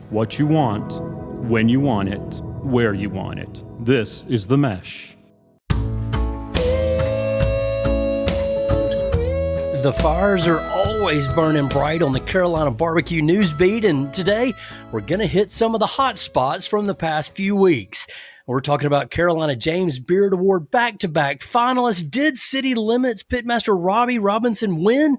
What you want, when you want it, where you want it. This is The Mesh. The fires are always burning bright on the Carolina Barbecue News Beat, and today we're going to hit some of the hot spots from the past few weeks. We're talking about Carolina James Beard Award back-to-back finalists. Did City Limits Pitmaster Robbie Robinson win?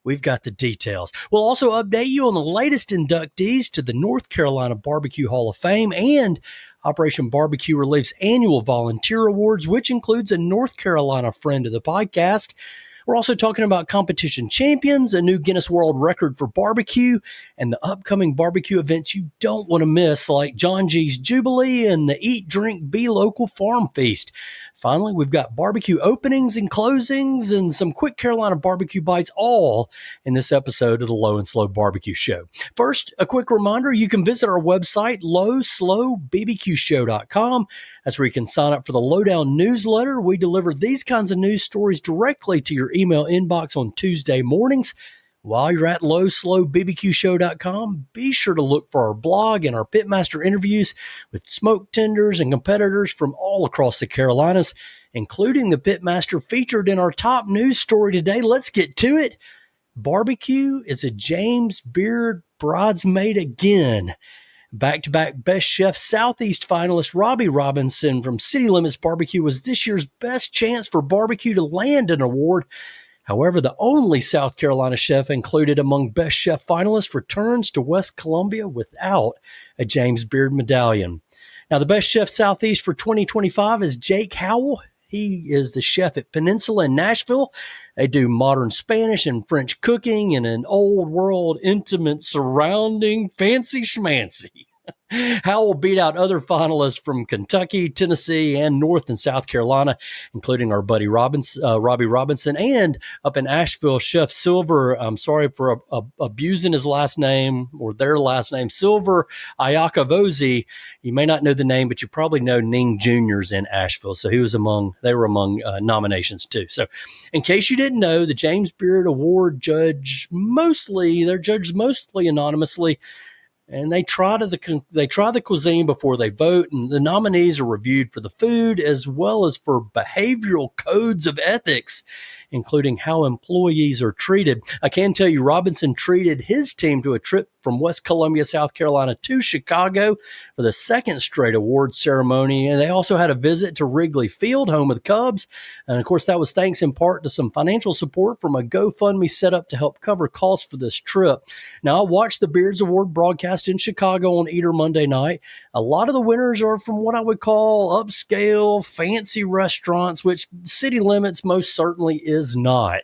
We've got the details. We'll also update you on the latest inductees to the North Carolina Barbecue Hall of Fame and Operation Barbecue Relief's annual volunteer awards, which includes a North Carolina friend of the podcast. We're also talking about competition champions, a new Guinness World Record for barbecue, and the upcoming barbecue events you don't want to miss, like John G's Jubilee and the Eat, Drink, Be Local Farm Feast. Finally, we've got barbecue openings and closings and some quick Carolina barbecue bites, all in this episode of the Low and Slow Barbecue Show. First, a quick reminder, you can visit our website, lowslowbbqshow.com. That's where you can sign up for the Lowdown newsletter. We deliver these kinds of news stories directly to your email inbox on Tuesday mornings. While you're at lowslowbbqshow.com, be sure to look for our blog and our Pitmaster interviews with smoke tenders and competitors from all across the Carolinas, including the Pitmaster featured in our top news story today. Let's get to it. Barbecue is a James Beard bridesmaid again. Back-to-back Best Chef Southeast finalist Robbie Robinson from City Limits Barbecue was this year's best chance for barbecue to land an award. However, the only South Carolina chef included among Best Chef finalists returns to West Columbia without a James Beard medallion. Now, the Best Chef Southeast for 2025 is Jake Howell. He is the chef at Peninsula in Nashville. They do modern Spanish and French cooking in an old world, intimate surrounding, fancy schmancy. Howell beat out other finalists from Kentucky, Tennessee, and North and South Carolina, including our buddy Robbie Robinson, and up in Asheville, Chef Silver. I'm sorry for abusing his last name or their last name, Silver Ayakavozi. You may not know the name, but you probably know Ning Jr.'s in Asheville. So they were among nominations too. So in case you didn't know, the James Beard Award judged mostly anonymously. And they try the cuisine before they vote, and the nominees are reviewed for the food as well as for behavioral codes of ethics, including how employees are treated. I can tell you Robinson treated his team to a trip from West Columbia, South Carolina to Chicago for the second straight awards ceremony. And they also had a visit to Wrigley Field, home of the Cubs. And of course, that was thanks in part to some financial support from a GoFundMe set up to help cover costs for this trip. Now, I watched the Beards Award broadcast in Chicago on Eater Monday night. A lot of the winners are from what I would call upscale, fancy restaurants, which City Limits most certainly is not.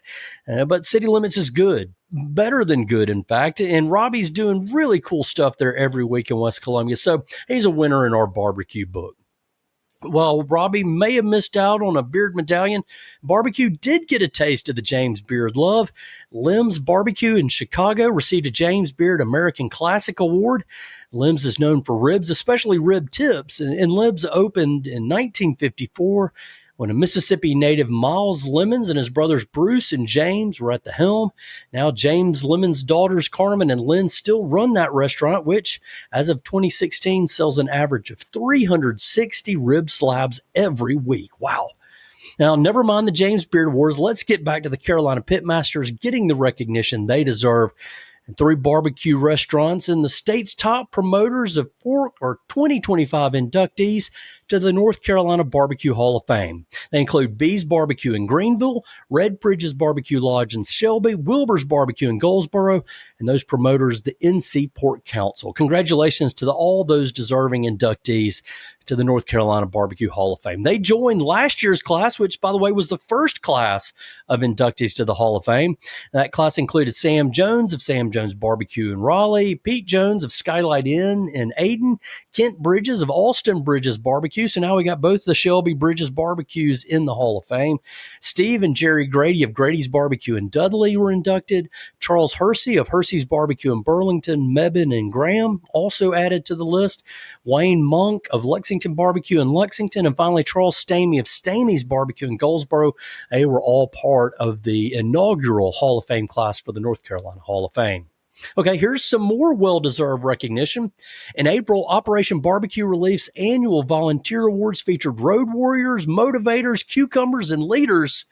But City Limits is good. Better than good, in fact. And Robbie's doing really cool stuff there every week in West Columbia. So he's a winner in our barbecue book. Well, Robbie may have missed out on a Beard medallion. Barbecue did get a taste of the James Beard love. Lim's Barbecue in Chicago received a James Beard American Classic Award. Lim's is known for ribs, especially rib tips. And Lim's opened in 1954 when a Mississippi native Miles Lemons and his brothers Bruce and James were at the helm. Now James Lemon's daughters Carmen and Lynn still run that restaurant, which as of 2016 sells an average of 360 rib slabs every week. Wow. Now, never mind the James Beard Awards. Let's get back to the Carolina Pitmasters getting the recognition they deserve. And 3 barbecue restaurants and the state's top promoters of pork are 2025 inductees to the North Carolina Barbecue Hall of Fame. They include Bee's Barbecue in Greenville, Red Bridges Barbecue Lodge in Shelby, Wilbur's Barbecue in Goldsboro, and those promoters, the NC Pork Council. Congratulations to all those deserving inductees to the North Carolina Barbecue Hall of Fame. They joined last year's class, which, by the way, was the first class of inductees to the Hall of Fame. That class included Sam Jones of Sam Jones Barbecue in Raleigh, Pete Jones of Skylight Inn in Ayden, Kent Bridges of Alston Bridges Barbecue. So now we got both the Shelby Bridges barbecues in the Hall of Fame. Steve and Jerry Grady of Grady's Barbecue in Dudley were inducted. Charles Hersey of Hersey's Barbecue in Burlington, Mebane, and Graham also added to the list. Wayne Monk of Lexington Barbecue in Lexington, and finally Charles Stamey of Stamey's Barbecue in Goldsboro. They were all part of the inaugural Hall of Fame class for the North Carolina Hall of Fame. Okay, here's some more well-deserved recognition. In April, Operation Barbecue Relief's annual volunteer awards featured road warriors, motivators, cucumbers, and leaders.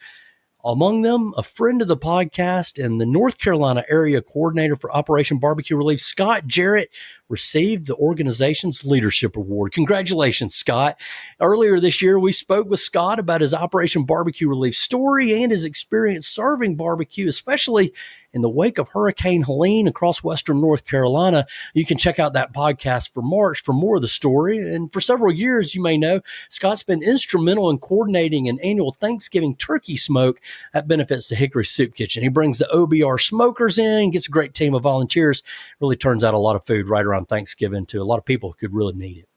Among them, a friend of the podcast and the North Carolina area coordinator for Operation Barbecue Relief, Scott Jarrett, received the organization's leadership award. Congratulations, Scott. Earlier this year, we spoke with Scott about his Operation Barbecue Relief story and his experience serving barbecue, especially in the wake of Hurricane Helene across western North Carolina. You can check out that podcast for March for more of the story. And for several years, you may know, Scott's been instrumental in coordinating an annual Thanksgiving turkey smoke that benefits the Hickory Soup Kitchen. He brings the OBR smokers in, gets a great team of volunteers, really turns out a lot of food right around Thanksgiving to a lot of people who could really need it.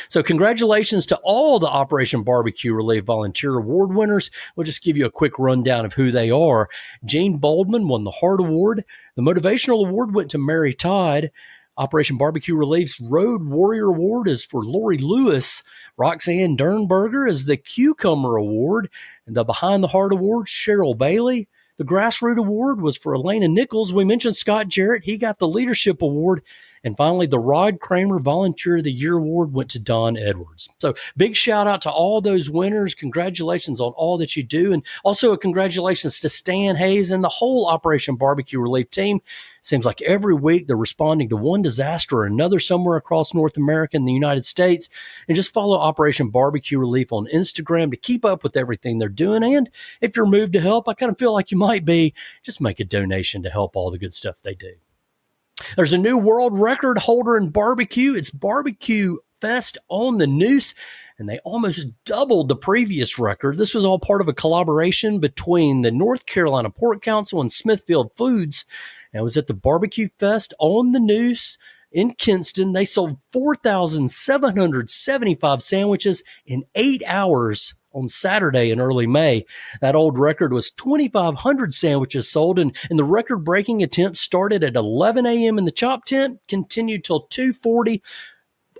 So congratulations to all the Operation Barbecue Relief Volunteer Award winners. We'll just give you a quick rundown of who they are. Gene Boldman won the Heart Award. The Motivational Award went to Mary Todd. Operation Barbecue Relief's Road Warrior Award is for Lori Lewis. Roxanne Dernberger is the Cucumber Award. And the Behind the Heart Award, Cheryl Bailey. The Grassroot Award was for Elena Nichols. We mentioned Scott Jarrett. He got the Leadership Award. And finally, the Rod Kramer Volunteer of the Year Award went to Don Edwards. So big shout out to all those winners. Congratulations on all that you do. And also a congratulations to Stan Hayes and the whole Operation Barbecue Relief team. Seems like every week they're responding to one disaster or another somewhere across North America and the United States. And just follow Operation Barbecue Relief on Instagram to keep up with everything they're doing. And if you're moved to help, I kind of feel like you might be, just make a donation to help all the good stuff they do. There's a new world record holder in barbecue. It's Barbecue Fest on the Noose, and they almost doubled the previous record. This was all part of a collaboration between the North Carolina Pork Council and Smithfield Foods. And it was at the Barbecue Fest on the Noose in Kinston. They sold 4,775 sandwiches in 8 hours on Saturday in early May. That old record was 2,500 sandwiches sold, and the record-breaking attempt started at 11 a.m. in the chop tent, continued till 2:40.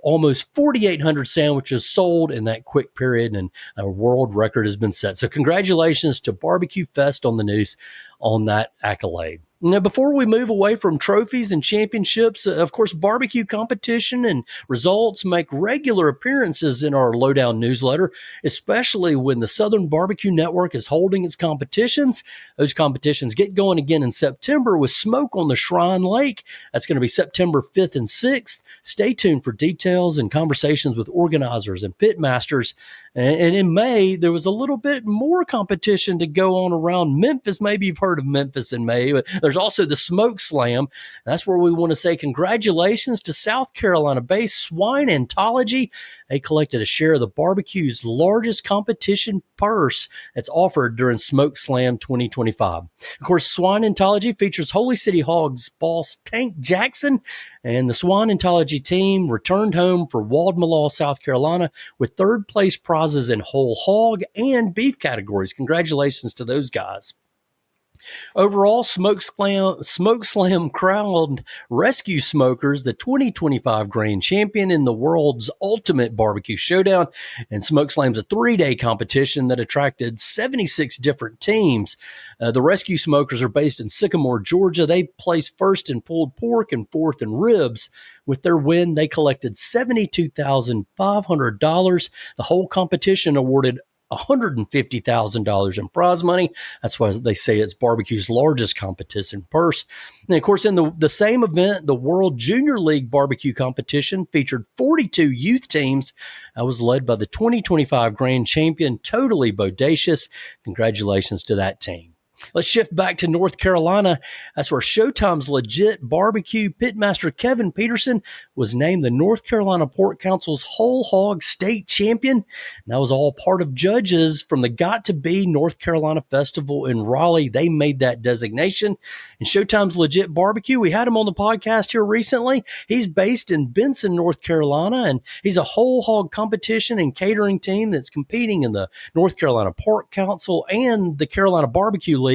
Almost 4,800 sandwiches sold in that quick period, and a world record has been set. So congratulations to Barbecue Fest on the Noose on that accolade. Now, before we move away from trophies and championships, of course, barbecue competition and results make regular appearances in our Lowdown newsletter, especially when the Southern Barbecue Network is holding its competitions. Those competitions get going again in September with Smoke on the Shrine Lake. That's going to be September 5th and 6th. Stay tuned for details and conversations with organizers and pit masters. And in May, there was a little bit more competition to go on around Memphis. Maybe you've heard of Memphis in May, but there's also the Smoke Slam. That's where we want to say congratulations to South Carolina-based Swine Anthology. They collected a share of the barbecue's largest competition purse that's offered during Smoke Slam 2025. Of course, Swine Anthology features Holy City Hogs boss Tank Jackson, and the Swine Anthology team returned home for Waldmalaw, South Carolina, with third place prizes in whole hog and beef categories. Congratulations to those guys. Overall, Smoke Slam crowned Rescue Smokers the 2025 grand champion in the world's ultimate barbecue showdown. And Smoke Slam's a 3-day competition that attracted 76 different teams. The Rescue Smokers are based in Sycamore, Georgia. They placed first in pulled pork and fourth in ribs. With their win, they collected $72,500. The whole competition awarded $150,000 in prize money. That's why they say it's barbecue's largest competition purse. And of course, in the same event, the World Junior League Barbecue Competition featured 42 youth teams. That was led by the 2025 grand champion, Totally Bodacious. Congratulations to that team. Let's shift back to North Carolina. That's where Showtime's Legit Barbecue pitmaster Kevin Peterson was named the North Carolina Pork Council's Whole Hog State Champion. And that was all part of judges from the Got to Be North Carolina Festival in Raleigh. They made that designation. And Showtime's Legit Barbecue, we had him on the podcast here recently. He's based in Benson, North Carolina, and he's a whole hog competition and catering team that's competing in the North Carolina Pork Council and the Carolina Barbecue League.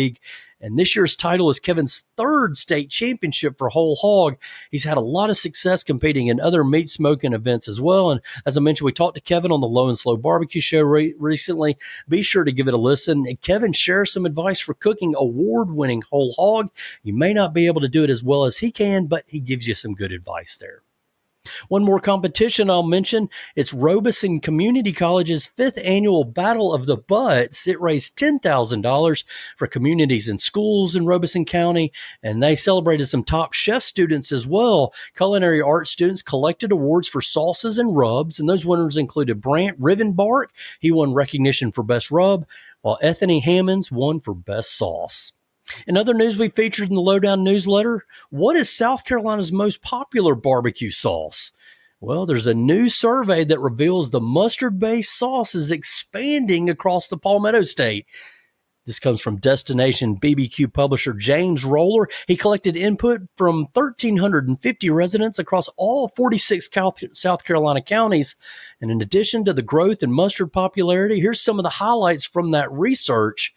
And this year's title is Kevin's third state championship for whole hog. He's had a lot of success competing in other meat smoking events as well. And as I mentioned, we talked to Kevin on the Low and Slow Barbecue Show recently. Be sure to give it a listen. And Kevin shares some advice for cooking award-winning whole hog. You may not be able to do it as well as he can, but he gives you some good advice there. One more competition I'll mention. It's Robeson Community College's 5th annual Battle of the Butts. It raised $10,000 for communities and schools in Robeson County, and they celebrated some top chef students as well. Culinary arts students collected awards for sauces and rubs, and those winners included Brant Rivenbark. He won recognition for Best Rub, while Ethany Hammonds won for Best Sauce. In other news we featured in the Lowdown newsletter, what is South Carolina's most popular barbecue sauce? Well, there's a new survey that reveals the mustard-based sauce is expanding across the Palmetto State. This comes from Destination BBQ publisher James Roller. He collected input from 1,350 residents across all 46 South Carolina counties. And in addition to the growth in mustard popularity, here's some of the highlights from that research.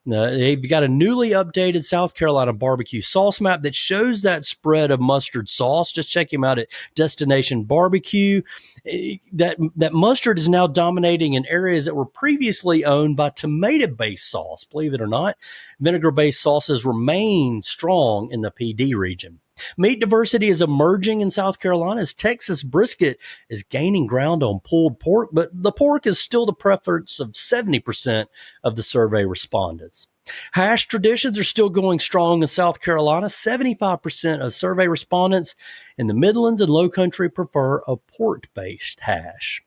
They've got a newly updated South Carolina barbecue sauce map that shows that spread of mustard sauce. Just check him out at Destination Barbecue. That mustard is now dominating in areas that were previously owned by tomato-based sauce. Believe it or not, vinegar-based sauces remain strong in the PD region. Meat diversity is emerging in South Carolina as Texas brisket is gaining ground on pulled pork, but the pork is still the preference of 70% of the survey respondents. Hash traditions are still going strong in South Carolina. 75% of survey respondents in the Midlands and Low Country prefer a pork-based hash.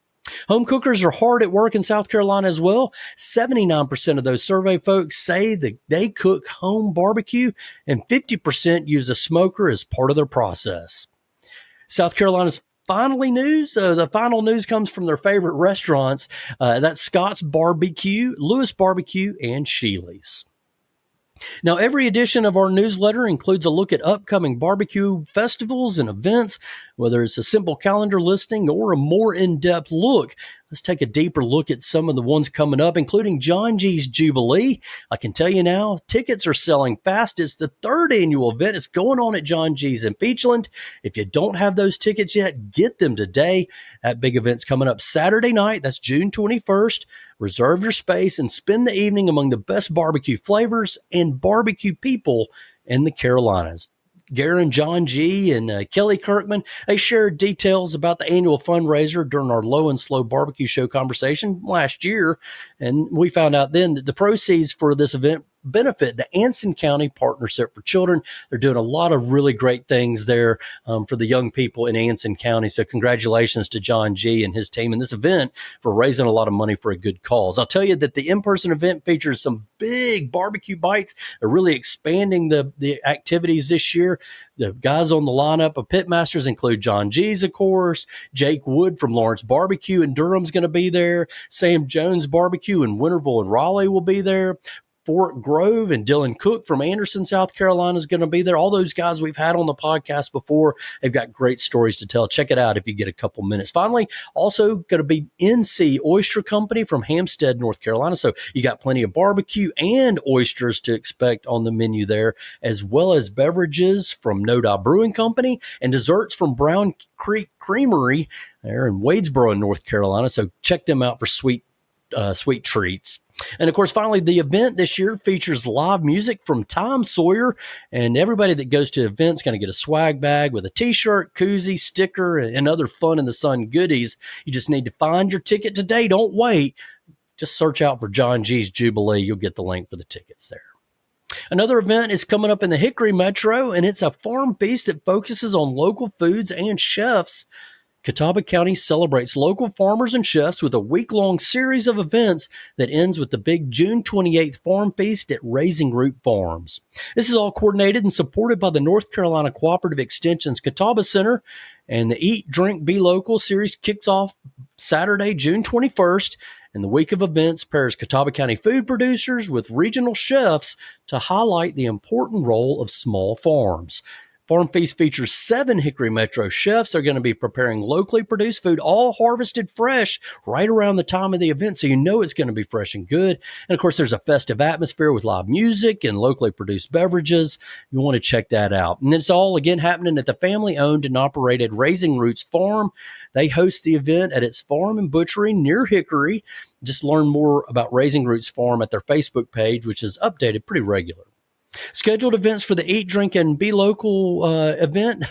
Home cookers are hard at work in South Carolina as well. 79% of those survey folks say that they cook home barbecue, and 50% use a smoker as part of their process. South Carolina's the final news comes from their favorite restaurants. That's Scott's Barbecue, Lewis Barbecue, and Sheely's. Now, every edition of our newsletter includes a look at upcoming barbecue festivals and events, whether it's a simple calendar listing or a more in-depth look. Let's take a deeper look at some of the ones coming up, including John G's Jubilee. I can tell you now, tickets are selling fast. It's the 3rd annual event. It's going on at John G's in Peachland. If you don't have those tickets yet, get them today. That big event's coming up Saturday night. That's June 21st. Reserve your space and spend the evening among the best barbecue flavors and barbecue people in the Carolinas. Garen, John G., and Kelly Kirkman, they shared details about the annual fundraiser during our Low and Slow Barbecue Show conversation last year. And we found out then that the proceeds for this event benefit the Anson County Partnership for Children. They're doing a lot of really great things there for the young people in Anson County. So congratulations to John G. and his team in this event for raising a lot of money for a good cause. I'll tell you that the in-person event features some big barbecue bites. They're really expanding the activities this year. The guys on the lineup of Pitmasters include John G's, of course. Jake Wood from Lawrence Barbecue in Durham's going to be there. Sam Jones Barbecue in Winterville and Raleigh will be there. Fort Grove and Dylan Cook from Anderson, South Carolina is going to be there. All those guys we've had on the podcast before. They've got great stories to tell. Check it out if you get a couple minutes. Finally, also going to be NC Oyster Company from Hampstead, North Carolina. So you got plenty of barbecue and oysters to expect on the menu there, as well as beverages from Noda Brewing Company and desserts from Brown Creek Creamery there in Wadesboro, North Carolina. So check them out for sweet treats. And of course, finally, the event this year features live music from Tom Sawyer, and everybody that goes to events going to get a swag bag with a t-shirt, koozie, sticker, and other fun in the sun goodies. You just need to find your ticket today. Don't wait. Just search out for John G's Jubilee. You'll get the link for the tickets there. Another event is coming up in the Hickory Metro, and it's a farm feast that focuses on local foods and chefs. Catawba County celebrates local farmers and chefs with a week-long series of events that ends with the big June 28th Farm Feast at Raising Root Farms. This is all coordinated and supported by the North Carolina Cooperative Extension's Catawba Center, and the Eat, Drink, Be Local series kicks off Saturday, June 21st, and the week of events pairs Catawba County food producers with regional chefs to highlight the important role of small farms. Farm Feast features 7 Hickory Metro chefs. They're going to be preparing locally produced food, all harvested fresh right around the time of the event, so you know it's going to be fresh and good. And of course, there's a festive atmosphere with live music and locally produced beverages. You want to check that out. And it's all, again, happening at the family-owned and operated Raising Roots Farm. They host the event at its farm and butchery near Hickory. Just learn more about Raising Roots Farm at their Facebook page, which is updated pretty regular. Scheduled events for the Eat, Drink, and Be Local event,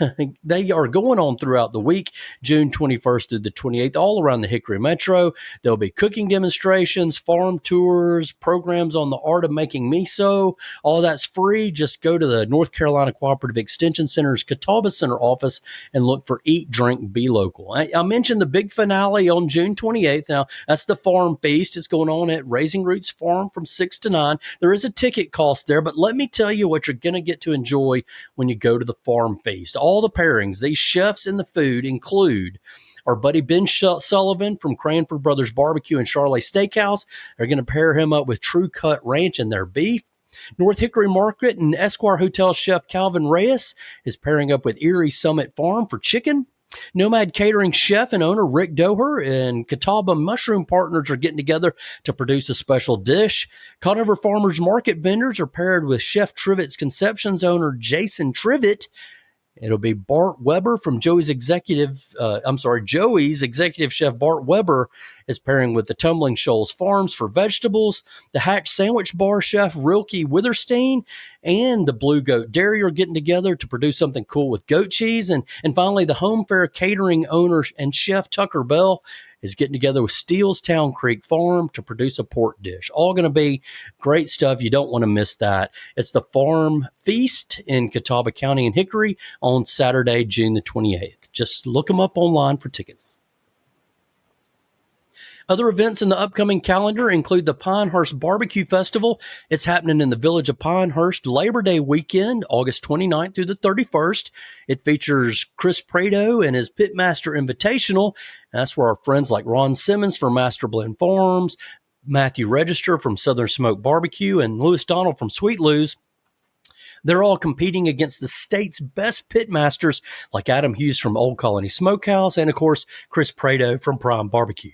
they are going on throughout the week, June 21st through the 28th, all around the Hickory Metro. There'll be cooking demonstrations, farm tours, programs on the art of making miso. All that's free. Just go to the North Carolina Cooperative Extension Center's Catawba Center office and look for Eat, Drink, Be Local. I mentioned the big finale on June 28th. Now, that's the Farm Feast. It's going on at Raising Roots Farm from 6 to 9. There is a ticket cost there, but let me tell you what you're going to get to enjoy when you go to the Farm Feast. All the pairings, these chefs in the food include our buddy Ben Sullivan from Cranford Brothers Barbecue and Charlotte Steakhouse. They're going to pair him up with True Cut Ranch and their beef. North Hickory Market and Esquire Hotel chef Calvin Reyes is pairing up with Erie Summit Farm for chicken. Nomad Catering chef and owner Rick Doher and Catawba Mushroom Partners are getting together to produce a special dish. Conover Farmers Market vendors are paired with Chef Trivett's Conceptions owner Jason Trivett. It'll be Bart Weber from Joey's executive chef Bart Weber is pairing with the Tumbling Shoals Farms for vegetables. The Hatch Sandwich Bar chef Rilke Witherstein and the Blue Goat Dairy are getting together to produce something cool with goat cheese. And finally, the Home Fair Catering owner and chef Tucker Bell is getting together with Steelstown Creek Farm to produce a pork dish. All going to be great stuff. You don't want to miss that. It's the Farm Feast in Catawba County and Hickory on Saturday, June the 28th. Just look them up online for tickets. Other events in the upcoming calendar include the Pinehurst Barbecue Festival. It's happening in the village of Pinehurst Labor Day weekend, August 29th through the 31st. It features Chris Prado and his Pitmaster Invitational. That's where our friends like Ron Simmons from Master Blend Farms, Matthew Register from Southern Smoke Barbecue, and Louis Donald from Sweet Lou's. They're all competing against the state's best pitmasters like Adam Hughes from Old Colony Smokehouse and, of course, Chris Prado from Prime Barbecue.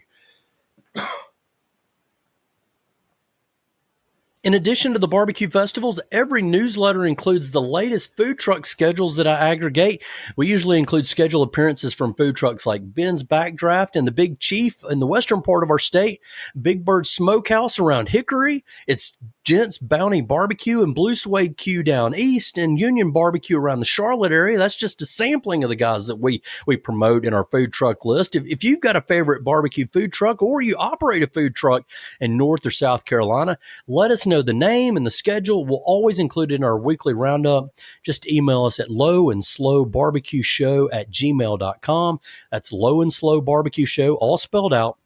In addition to the barbecue festivals, every newsletter includes the latest food truck schedules that I aggregate. We usually include scheduled appearances from food trucks like Ben's Backdraft and the Big Chief in the western part of our state, Big Bird Smokehouse around Hickory. It's Gents Bounty Barbecue and Blue Suede Q down east, and Union Barbecue around the Charlotte area. That's just a sampling of the guys that we promote in our food truck list. If you've got a favorite barbecue food truck or you operate a food truck in North or South Carolina, let us know the name and the schedule. We'll always include it in our weekly roundup. Just email us at lowandslowbarbecueshow@gmail.com. That's Low and Slow Barbecue Show, all spelled out,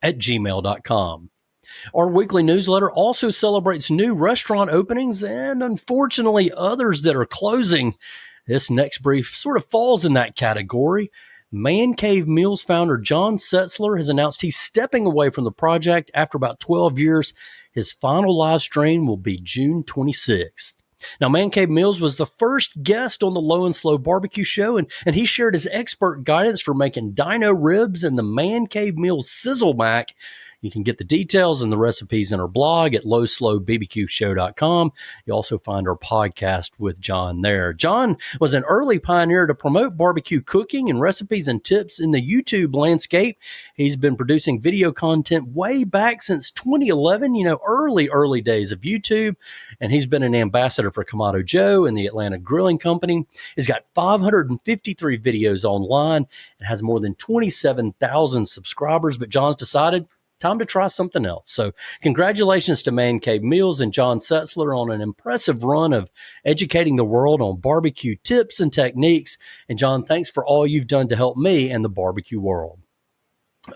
at gmail.com. Our weekly newsletter also celebrates new restaurant openings and, unfortunately, others that are closing. This next brief sort of falls in that category. Man Cave Meals founder John Setzler has announced he's stepping away from the project after about 12 years. His final live stream will be June 26th. Now, Man Cave Meals was the first guest on the Low and Slow Barbecue Show, and he shared his expert guidance for making dino ribs and the Man Cave Meals Sizzle Mac. You can get the details and the recipes in our blog at lowslowbbqshow.com. You also find our podcast with John there. John was an early pioneer to promote barbecue cooking and recipes and tips in the YouTube landscape. He's been producing video content way back since 2011, early days of YouTube. And he's been an ambassador for Kamado Joe and the Atlanta Grilling Company. He's got 553 videos online and has more than 27,000 subscribers. But John's decided time to try something else. So congratulations to Man Cave Meals and John Setzler on an impressive run of educating the world on barbecue tips and techniques. And John, thanks for all you've done to help me and the barbecue world.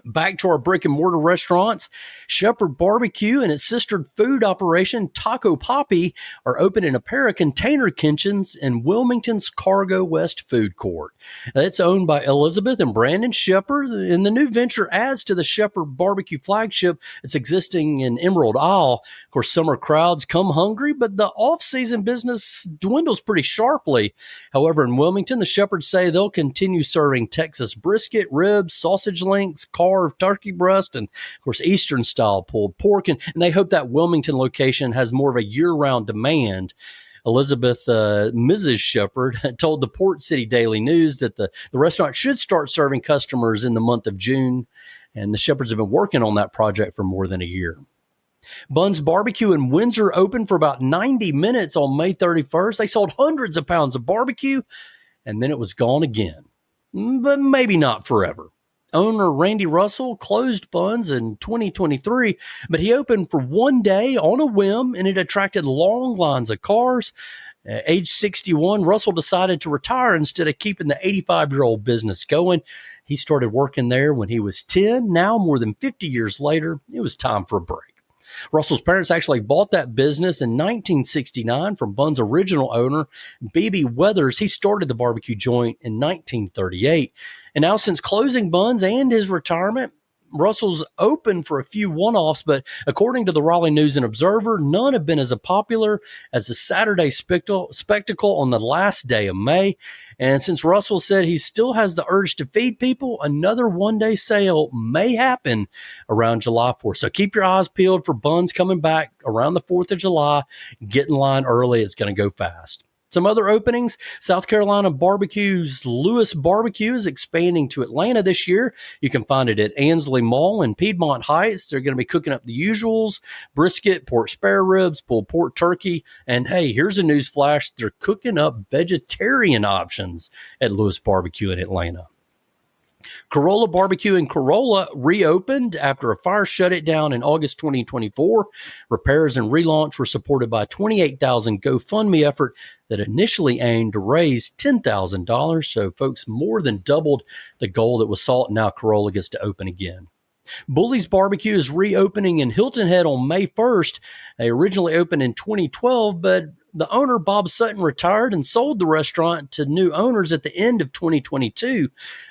Back to our brick and mortar restaurants, Shepherd Barbecue and its sister food operation, Taco Poppy, are opening a pair of container kitchens in Wilmington's Cargo West Food Court. It's owned by Elizabeth and Brandon Shepherd, and the new venture adds to the Shepherd Barbecue flagship that's existing in Emerald Isle. Of course, summer crowds come hungry, but the off-season business dwindles pretty sharply. However, in Wilmington, the Shepherds say they'll continue serving Texas brisket, ribs, sausage links, carved turkey breast, and of course Eastern style pulled pork, and they hope that Wilmington location has more of a year-round demand. Elizabeth, Mrs. Shepherd, told the Port City Daily News that the restaurant should start serving customers in the month of June, and the Shepherds have been working on that project for more than a year. Buns Barbecue in Windsor opened for about 90 minutes on May 31st. They sold hundreds of pounds of barbecue, and then it was gone again, but maybe not forever. Owner Randy Russell closed Buns in 2023, but he opened for one day on a whim, and it attracted long lines of cars. Age 61, Russell decided to retire instead of keeping the 85-year-old business going. He started working there when he was 10. Now, more than 50 years later, it was time for a break. Russell's parents actually bought that business in 1969 from Bun's original owner, B.B. Weathers. He started the barbecue joint in 1938. And now, since closing Bun's and his retirement, Russell's open for a few one-offs, but according to the Raleigh News and Observer, none have been as popular as the Saturday spectacle on the last day of May. And since Russell said he still has the urge to feed people, another one-day sale may happen around July 4th. So keep your eyes peeled for Buns coming back around the 4th of July. Get in line early. It's going to go fast. Some other openings, South Carolina Barbecue's Lewis Barbecue is expanding to Atlanta this year. You can find it at Ansley Mall in Piedmont Heights. They're going to be cooking up the usuals, brisket, pork spare ribs, pulled pork turkey. And hey, here's a news flash. They're cooking up vegetarian options at Lewis Barbecue in Atlanta. Corolla Barbecue in Corolla reopened after a fire shut it down in August 2024. Repairs and relaunch were supported by a $28,000 GoFundMe effort that initially aimed to raise $10,000. So folks more than doubled the goal that was sought. Now Corolla gets to open again. Bully's Barbecue is reopening in Hilton Head on May 1st. They originally opened in 2012, but the owner, Bob Sutton, retired and sold the restaurant to new owners at the end of 2022.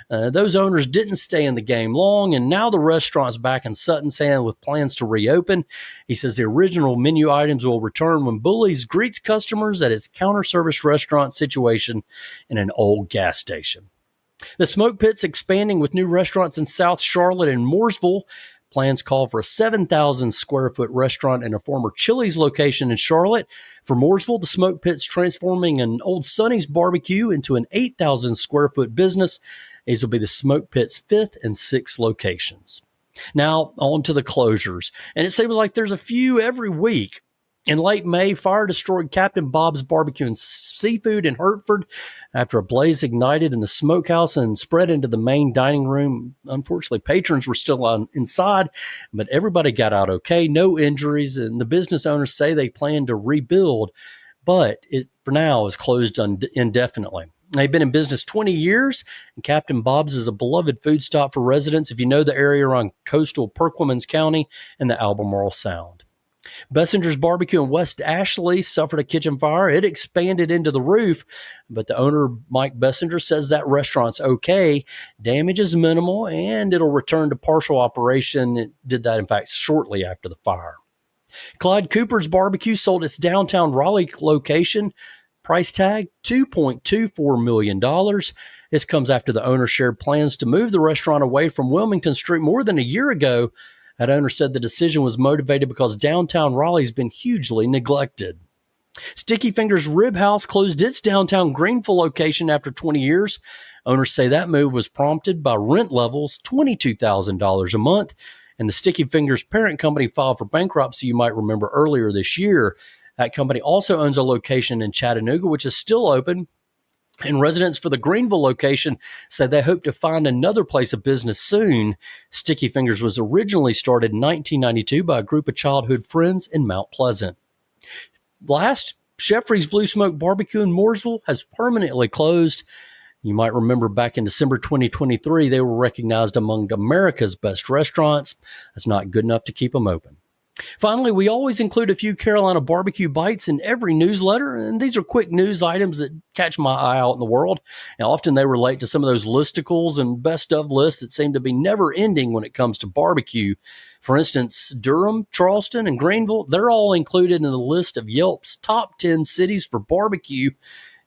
Those owners didn't stay in the game long, and now the restaurant's back in Sutton's hand with plans to reopen. He says the original menu items will return when Bully's greets customers at its counter service restaurant situation in an old gas station. The Smoke Pit's expanding with new restaurants in South Charlotte and Mooresville. Plans call for a 7,000 square foot restaurant in a former Chili's location in Charlotte. For Mooresville, the Smoke Pit's transforming an old Sonny's Barbecue into an 8,000 square foot business. These will be the Smoke Pit's 5th and 6th locations. Now, on to the closures. And it seems like there's a few every week. In late May, fire destroyed Captain Bob's Barbecue and Seafood in Hertford after a blaze ignited in the smokehouse and spread into the main dining room. Unfortunately, patrons were still inside, but everybody got out okay, no injuries, and the business owners say they plan to rebuild, but it, for now, is closed indefinitely. They've been in business 20 years, and Captain Bob's is a beloved food stop for residents if you know the area around coastal Perquimans County and the Albemarle Sound. Bessinger's Barbecue in West Ashley suffered a kitchen fire. It expanded into the roof, but the owner, Mike Bessinger, says that restaurant's okay. Damage is minimal, and it'll return to partial operation. It did that, in fact, shortly after the fire. Clyde Cooper's Barbecue sold its downtown Raleigh location. Price tag, $2.24 million. This comes after the owner shared plans to move the restaurant away from Wilmington Street more than a year ago. That owner said the decision was motivated because downtown Raleigh's been hugely neglected. Sticky Fingers Rib House closed its downtown Greenville location after 20 years. Owners say that move was prompted by rent levels, $22,000 a month, and the Sticky Fingers parent company filed for bankruptcy, you might remember, earlier this year. That company also owns a location in Chattanooga, which is still open. And residents for the Greenville location say they hope to find another place of business soon. Sticky Fingers was originally started in 1992 by a group of childhood friends in Mount Pleasant. Last, Jeffrey's Blue Smoke Barbecue in Mooresville has permanently closed. You might remember back in December 2023, they were recognized among America's best restaurants. That's not good enough to keep them open. Finally, we always include a few Carolina barbecue bites in every newsletter, and these are quick news items that catch my eye out in the world. Now, often they relate to some of those listicles and best of lists that seem to be never ending when it comes to barbecue. For instance, Durham, Charleston, and Greenville, they're all included in the list of Yelp's top 10 cities for barbecue.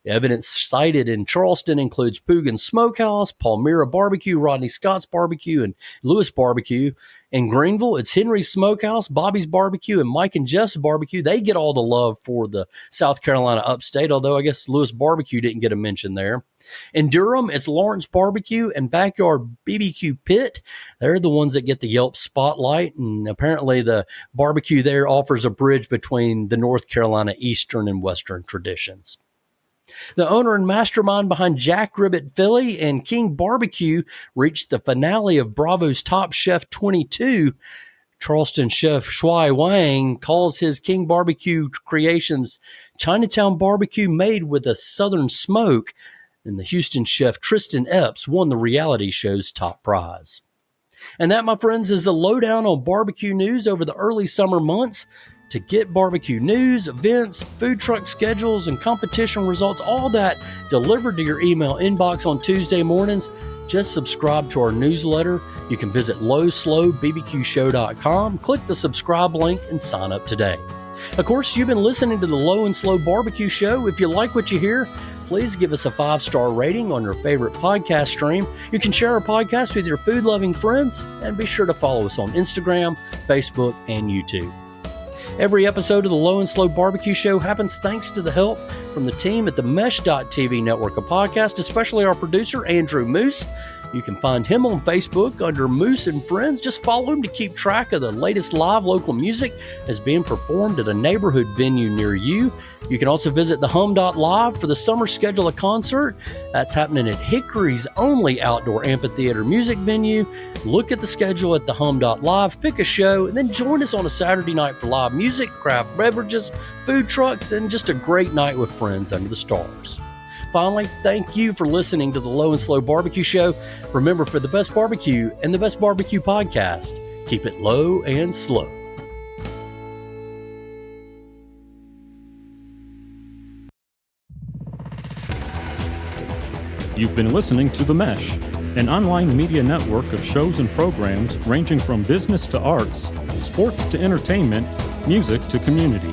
Evidence cited in Charleston includes Poogan Smokehouse, Palmyra Barbecue, Rodney Scott's Barbecue, and Lewis Barbecue. In Greenville, it's Henry's Smokehouse, Bobby's Barbecue, and Mike and Jeff's Barbecue. They get all the love for the South Carolina upstate, although I guess Lewis Barbecue didn't get a mention there. In Durham, it's Lawrence Barbecue and Backyard BBQ Pit. They're the ones that get the Yelp spotlight, and apparently the barbecue there offers a bridge between the North Carolina Eastern and Western traditions. The owner and mastermind behind Jack Ribbit Philly and King Barbecue reached the finale of Bravo's Top Chef 22. Charleston chef Shuai Wang calls his King Barbecue creations Chinatown barbecue made with a southern smoke, and the Houston chef Tristan Epps won the reality show's top prize. And that, my friends, is a lowdown on barbecue news over the early summer months. To get barbecue news, events, food truck schedules, and competition results, all that delivered to your email inbox on Tuesday mornings, just subscribe to our newsletter. You can visit lowslowbbqshow.com, click the subscribe link, and sign up today. Of course, you've been listening to the Low and Slow Barbecue Show. If you like what you hear, please give us a 5-star rating on your favorite podcast stream. You can share our podcast with your food-loving friends, and be sure to follow us on Instagram, Facebook, and YouTube. Every episode of the Low and Slow Barbecue Show happens thanks to the help from the team at the Mesh.tv network of podcasts, especially our producer, Andrew Moose. You can find him on Facebook under Moose and Friends. Just follow him to keep track of the latest live local music that's being performed at a neighborhood venue near you. You can also visit thehum.live for the summer schedule of concert. That's happening at Hickory's only outdoor amphitheater music venue. Look at the schedule at thehum.live, pick a show, and then join us on a Saturday night for live music, craft beverages, food trucks, and just a great night with friends under the stars. Finally, thank you for listening to the Low and Slow Barbecue Show. Remember, for the best barbecue and the best barbecue podcast, keep it low and slow. You've been listening to The Mesh, an online media network of shows and programs ranging from business to arts, sports to entertainment, music to community.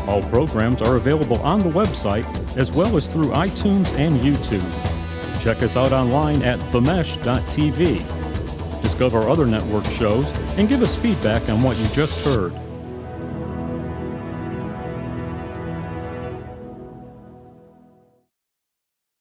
All programs are available on the website as well as through iTunes and YouTube. Check us out online at themesh.tv. Discover other network shows and give us feedback on what you just heard.